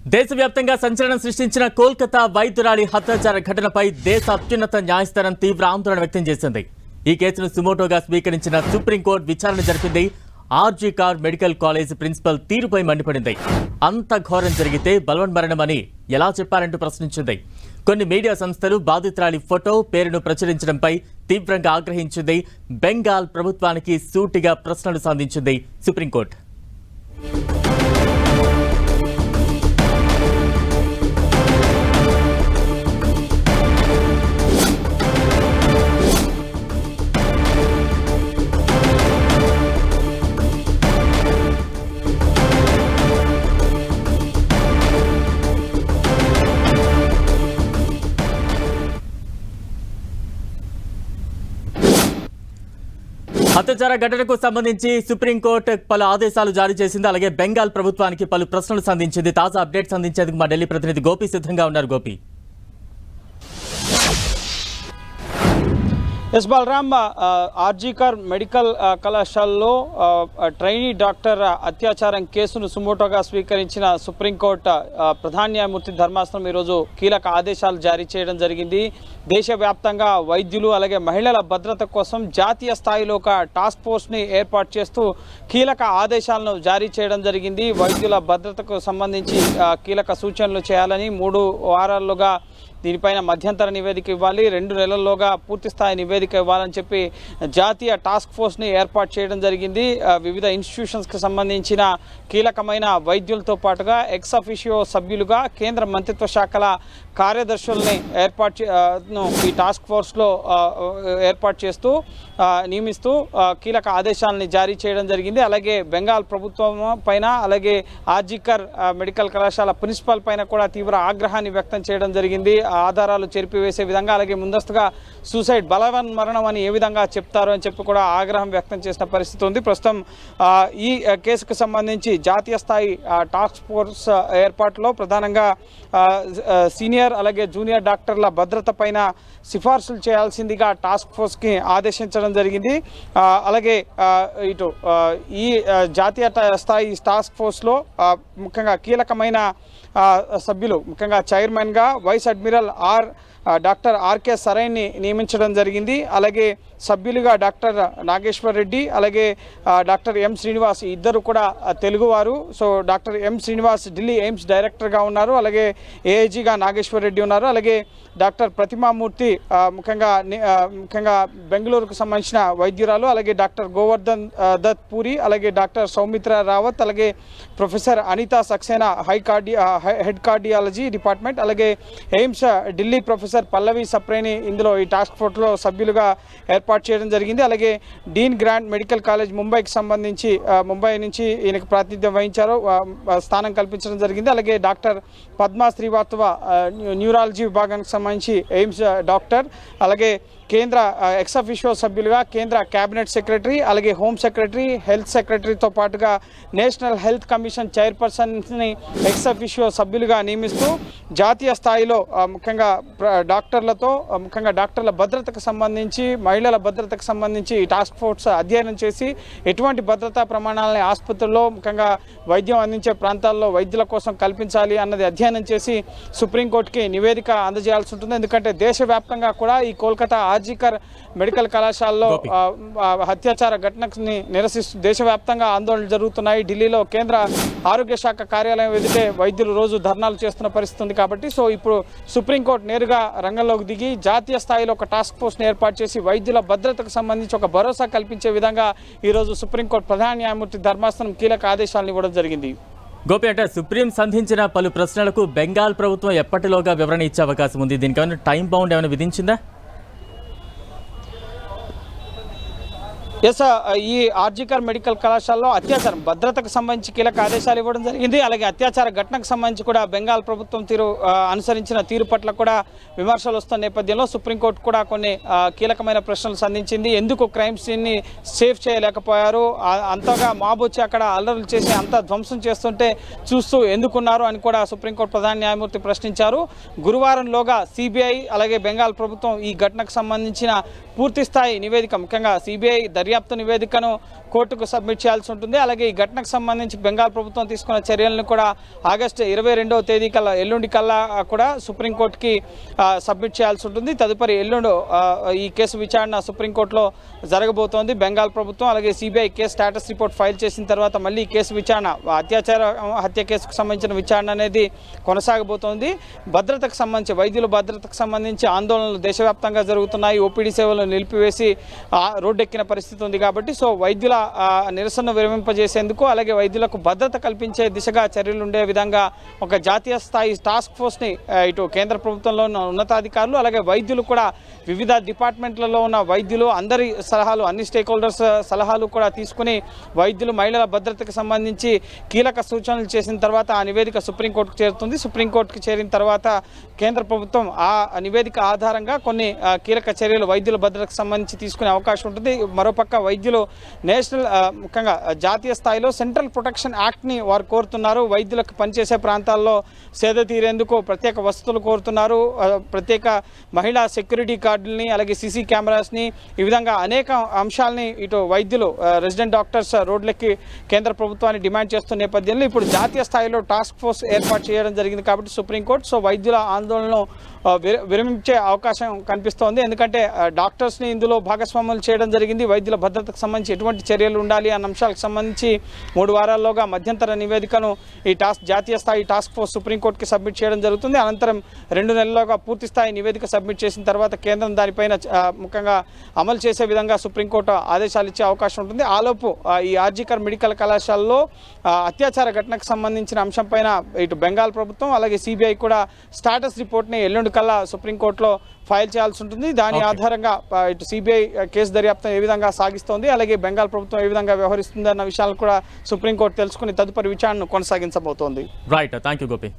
దేశవ్యాప్తంగా సంచలనం సృష్టించిన కోల్కతా వైద్యురాలి హత్యాచార ఘటనపై దేశ అత్యున్నత న్యాయస్థానం తీవ్ర ఆందోళన వ్యక్తం చేసింది. ఈ కేసును సుమోటోగా స్వీకరించిన సుప్రీంకోర్టు విచారణ జరిపింది. R G Kar medical college principal తీరుపై మండిపడింది. అంత ఘోరం జరిగితే బలవన్మరణమని ఎలా చెప్పారంటూ ప్రశ్నించింది. కొన్ని మీడియా సంస్థలు బాధితురాలి ఫోటో పేరును ప్రచురించడంపై తీవ్రంగా ఆగ్రహించింది. బెంగాల్ ప్రభుత్వానికి సూటిగా ప్రశ్నలు సంధించింది సుప్రీంకోర్టు. హత్యాచార ఘటనకు సంబంధించి సుప్రీంకోర్టు పలు ఆదేశాలు జారీ చేసింది. అలాగే బెంగాల్ ప్రభుత్వానికి పలు ప్రశ్నలు సంధించింది. తాజా అప్డేట్స్ అందించేందుకు మా ఢిల్లీ ప్రతినిధి గోపి సిద్ధంగా ఉన్నారు. Gopi. S Balaram, R G Kar medical కళాశాలలో ట్రైనీ డాక్టర్ అత్యాచారం కేసును సుమోటోగా స్వీకరించిన సుప్రీంకోర్టు ప్రధాన న్యాయమూర్తి ధర్మాసనం ఈరోజు కీలక ఆదేశాలు జారీ చేయడం జరిగింది. దేశవ్యాప్తంగా వైద్యులు అలాగే మహిళల భద్రత కోసం జాతీయ స్థాయిలో ఒక టాస్క్ ఫోర్స్ని ఏర్పాటు చేస్తూ కీలక ఆదేశాలను జారీ చేయడం జరిగింది. వైద్యుల భద్రతకు సంబంధించి కీలక సూచనలు చేయాలని 3 వారాల్లోగా దీనిపైన మధ్యంతర నివేదిక ఇవ్వాలి, 2 నెలల్లోగా పూర్తిస్థాయి నివేదిక ఇవ్వాలని చెప్పి జాతీయ టాస్క్ ఫోర్స్ని ఏర్పాటు చేయడం జరిగింది. వివిధ ఇన్స్టిట్యూషన్స్కి సంబంధించిన కీలకమైన వైద్యులతో పాటుగా ఎక్స్ అఫిషియో సభ్యులుగా కేంద్ర మంత్రిత్వ శాఖల కార్యదర్శుల్ని ఈ టాస్క్ ఫోర్స్లో ఏర్పాటు చేస్తూ నియమిస్తూ కీలక ఆదేశాలని జారీ చేయడం జరిగింది. అలాగే బెంగాల్ ప్రభుత్వం పైన అలాగే ఆర్జీ కార్ మెడికల్ కళాశాల ప్రిన్సిపల్ పైన కూడా తీవ్ర ఆగ్రహాన్ని వ్యక్తం చేయడం జరిగింది. ఆధారాలు చెరిపివేసే విధంగా అలాగే ముందస్తుగా సూసైడ్ బలవన్మరణం అని ఏ విధంగా చెప్తారు అని చెప్పి కూడా ఆగ్రహం వ్యక్తం చేసిన పరిస్థితి ఉంది. ప్రస్తుతం ఈ కేసుకు సంబంధించి జాతీయ స్థాయి టాస్క్ ఫోర్స్ ఏర్పాటులో ప్రధానంగా సీనియర్ అలాగే జూనియర్ డాక్టర్ల భద్రత పైన సిఫార్సులు చేయాల్సిందిగా టాస్క్ ఫోర్స్కి ఆదేశించడం జరిగింది. అలాగే ఇటు ఈ జాతీయ స్థాయి టాస్క్ ఫోర్స్లో ముఖ్యంగా కీలకమైన సభ్యులు ముఖ్యంగా చైర్మన్గా వైస్ అడ్మిరల్ డాక్టర్ ఆర్కే సరైన్ని నియమించడం జరిగింది. అలాగే సభ్యులుగా డాక్టర్ నాగేశ్వర్ రెడ్డి అలాగే డాక్టర్ ఎం శ్రీనివాస్ ఇద్దరు కూడా తెలుగువారు. So doctor M Srinivas Delhi AIIMS డైరెక్టర్గా ఉన్నారు. అలాగే ఏఐజీగా నాగేశ్వర్ రెడ్డి ఉన్నారు. అలాగే డాక్టర్ ప్రతిమామూర్తి ముఖ్యంగా బెంగళూరుకు సంబంధించిన వైద్యురాలు. అలాగే డాక్టర్ గోవర్ధన్ దత్ పూరి అలాగే డాక్టర్ సౌమిత్ర రావత్ అలాగే professor Anita Saxena head cardiology department అలాగే ఎయిమ్స్ ఢిల్లీ ప్రొఫెసర్ పల్లవి సప్రేని ఇందులో ఈ టాస్క్ ఫోర్స్లో సభ్యులుగా ఏర్పాటు చేయడం జరిగింది. అలాగే డీన్ గ్రాంట్ మెడికల్ కాలేజ్ ముంబైకి సంబంధించి ముంబై నుంచి ఈయనకు ప్రాతినిధ్యం వహించారు, స్థానం కల్పించడం జరిగింది. అలాగే డాక్టర్ పద్మా శ్రీవాస్తవ న్యూరాలజీ విభాగానికి సంబంధించి ఎయిమ్స్ డాక్టర్ అలాగే కేంద్ర ఎక్స్ అఫిషియో సభ్యులుగా కేంద్ర క్యాబినెట్ సెక్రటరీ అలాగే హోమ్ సెక్రటరీ హెల్త్ సెక్రటరీతో పాటుగా నేషనల్ హెల్త్ కమిషన్ చైర్పర్సన్ని ఎక్స్ అఫిషియో సభ్యులుగా నియమిస్తూ జాతీయ స్థాయిలో ముఖ్యంగా డాక్టర్ల భద్రతకు సంబంధించి మహిళల భద్రతకు సంబంధించి టాస్క్ ఫోర్స్ అధ్యయనం చేసి ఎటువంటి భద్రతా ప్రమాణాలని ఆసుపత్రుల్లో ముఖ్యంగా వైద్యం అందించే ప్రాంతాల్లో వైద్యుల కోసం కల్పించాలి అన్నది అధ్యయనం చేసి సుప్రీంకోర్టుకి నివేదిక అందజేయాల్సి ఉంటుంది. ఎందుకంటే దేశవ్యాప్తంగా కూడా ఈ కోల్కతా ఆర్జీ కార్ మెడికల్ కళాశాలలో హత్యాచార ఘటనని నిరసిస్తూ దేశవ్యాప్తంగా ఆందోళనలు జరుగుతున్నాయి. ఢిల్లీలో కేంద్ర ఆరోగ్య శాఖ కార్యాలయం ఎదుటే వైద్యులు రోజు ధర్నాలు చేస్తున్న పరిస్థితి ఉంది. కాబట్టి సో ఇప్పుడు సుప్రీంకోర్టు నేరుగా రంగంలోకి దిగి జాతీయ స్థాయిలో ఒక టాస్క్ ఫోర్స్ని ఏర్పాటు చేసి వైద్యుల భద్రతకు సంబంధించి ఒక భరోసా కల్పించే విధంగా ఈరోజు సుప్రీంకోర్టు ప్రధాన న్యాయమూర్తి ధర్మాసనం కీలక ఆదేశాలను ఇవ్వడం జరిగింది. గోపి, అంటే సుప్రీం సంధించిన పలు ప్రశ్నలకు బెంగాల్ ప్రభుత్వం ఎప్పటిలోగా వివరణ ఇచ్చే అవకాశం ఉంది? దీనికి ఏమైనా టైం బౌండ్ ఏమైనా విధించిందా? ఎస్, ఈ ఆర్జీ కార్ మెడికల్ కళాశాలలో అత్యాచారం భద్రతకు సంబంధించి కీలక ఆదేశాలు ఇవ్వడం జరిగింది. అలాగే అత్యాచార ఘటనకు సంబంధించి కూడా బెంగాల్ ప్రభుత్వం అనుసరించిన తీరు పట్ల కూడా విమర్శలు వస్తున్న నేపథ్యంలో సుప్రీంకోర్టు కూడా కొన్ని కీలకమైన ప్రశ్నలు సంధించింది. ఎందుకు క్రైమ్ సీన్ని సేఫ్ చేయలేకపోయారు, అంతగా మాబ్ వచ్చి అక్కడ అల్లర్లు చేసి అంత ధ్వంసం చేస్తుంటే చూస్తూ ఎందుకున్నారు అని కూడా సుప్రీంకోర్టు ప్రధాన న్యాయమూర్తి ప్రశ్నించారు. గురువారంలోగా సిబిఐ అలాగే బెంగాల్ ప్రభుత్వం ఈ ఘటనకు సంబంధించిన పూర్తి స్థాయి నివేదిక ముఖ్యంగా సిబిఐ దర్యాప్తు దర్యాప్తు నివేదికను కోర్టుకు సబ్మిట్ చేయాల్సి ఉంటుంది. అలాగే ఈ ఘటనకు సంబంధించి బెంగాల్ ప్రభుత్వం తీసుకున్న చర్యలను కూడా ఆగస్టు 22వ తేదీ కల్లా ఎల్లుండి కల్లా కూడా సుప్రీంకోర్టుకి సబ్మిట్ చేయాల్సి ఉంటుంది. తదుపరి ఎల్లుండి ఈ కేసు విచారణ సుప్రీంకోర్టులో జరగబోతోంది. బెంగాల్ ప్రభుత్వం అలాగే CBI case status report file చేసిన తర్వాత మళ్ళీ కేసు విచారణ హత్య కేసుకు సంబంధించిన విచారణ అనేది కొనసాగబోతోంది. భద్రతకు సంబంధించి వైద్యుల భద్రతకు సంబంధించి ఆందోళనలు దేశవ్యాప్తంగా జరుగుతున్నాయి. ఓపీడీ సేవలు నిలిపివేసి రోడ్డెక్కిన పరిస్థితి ఉంది కాబట్టి సో వైద్యుల నిరసన విరమింపజేసేందుకు అలాగే వైద్యులకు భద్రత కల్పించే దిశగా చర్యలు ఉండే విధంగా ఒక జాతీయ స్థాయి టాస్క్ ఫోర్స్ని ఇటు కేంద్ర ప్రభుత్వంలో ఉన్న ఉన్నతాధికారులు అలాగే వైద్యులు కూడా వివిధ డిపార్ట్మెంట్లలో ఉన్న వైద్యులు అందరి సలహాలు అన్ని స్టేక్ హోల్డర్స్ సలహాలు కూడా తీసుకుని వైద్యులు మహిళల భద్రతకు సంబంధించి కీలక సూచనలు చేసిన తర్వాత ఆ నివేదిక సుప్రీంకోర్టుకు చేరుతుంది. సుప్రీంకోర్టుకు చేరిన తర్వాత కేంద్ర ప్రభుత్వం ఆ నివేదిక ఆధారంగా కొన్ని కీలక చర్యలు వైద్యుల భద్రతకు సంబంధించి తీసుకునే అవకాశం ఉంటుంది. మరోపక్క వైద్యులు నేషనల్ ముఖ్యంగా జాతీయ స్థాయిలో సెంట్రల్ ప్రొటెక్షన్ యాక్ట్ని వారు కోరుతున్నారు. వైద్యులకు పనిచేసే ప్రాంతాల్లో సేద తీరేందుకు ప్రత్యేక వసతులు కోరుతున్నారు. ప్రత్యేక మహిళా సెక్యూరిటీ గార్డుల్ని అలాగే సీసీ కెమెరాస్ని ఈ విధంగా అనేక అంశాలని ఇటు వైద్యులు రెసిడెంట్ డాక్టర్స్ రోడ్లెక్కి కేంద్ర ప్రభుత్వాన్ని డిమాండ్ చేస్తున్న నేపథ్యంలో ఇప్పుడు జాతీయ స్థాయిలో టాస్క్ ఫోర్స్ ఏర్పాటు చేయడం జరిగింది కాబట్టి సుప్రీంకోర్టు సో వైద్యుల ఆందోళనను విరమించే అవకాశం కనిపిస్తోంది. ఎందుకంటే డాక్టర్స్ని ఇందులో భాగస్వాములు చేయడం జరిగింది. వైద్యుల భద్రతకు సంబంధించి ఎటువంటి చర్యలు ఉండాలి అన్న అంశాలకు సంబంధించి 3 వారాల్లోగా మధ్యంతర నివేదికను ఈ జాతీయ స్థాయి టాస్క్ ఫోర్స్ సుప్రీంకోర్టుకి సబ్మిట్ చేయడం జరుగుతుంది. అనంతరం 2 నెలల్లోగా పూర్తి స్థాయి నివేదిక సబ్మిట్ చేసిన తర్వాత కేంద్రం దానిపైన ముఖ్యంగా అమలు చేసే విధంగా సుప్రీంకోర్టు ఆదేశాలు ఇచ్చే అవకాశం ఉంటుంది. ఆలోపు ఈ ఆర్జీకర్ మెడికల్ కళాశాలలో అత్యాచార ఘటనకు సంబంధించిన అంశంపైన ఇటు బెంగాల్ ప్రభుత్వం అలాగే సిబిఐ కూడా స్టేటస్ రిపోర్ట్ని ఎల్లుండి కల్లా సుప్రీంకోర్టులో ఫైల్ చేయాల్సి ఉంటుంది. దాని ఆధారంగా ఇటు సిబిఐ కేసు దర్యాప్తు ఏ విధంగా సాగిస్తోంది అలాగే బెంగాల్ ప్రభుత్వం ఏ విధంగా వ్యవహరిస్తుంది అన్న విషయాలు కూడా సుప్రీంకోర్టు తెలుసుకుని తదుపరి విచారణను కొనసాగించబోతోంది. Right, thank you Gopi.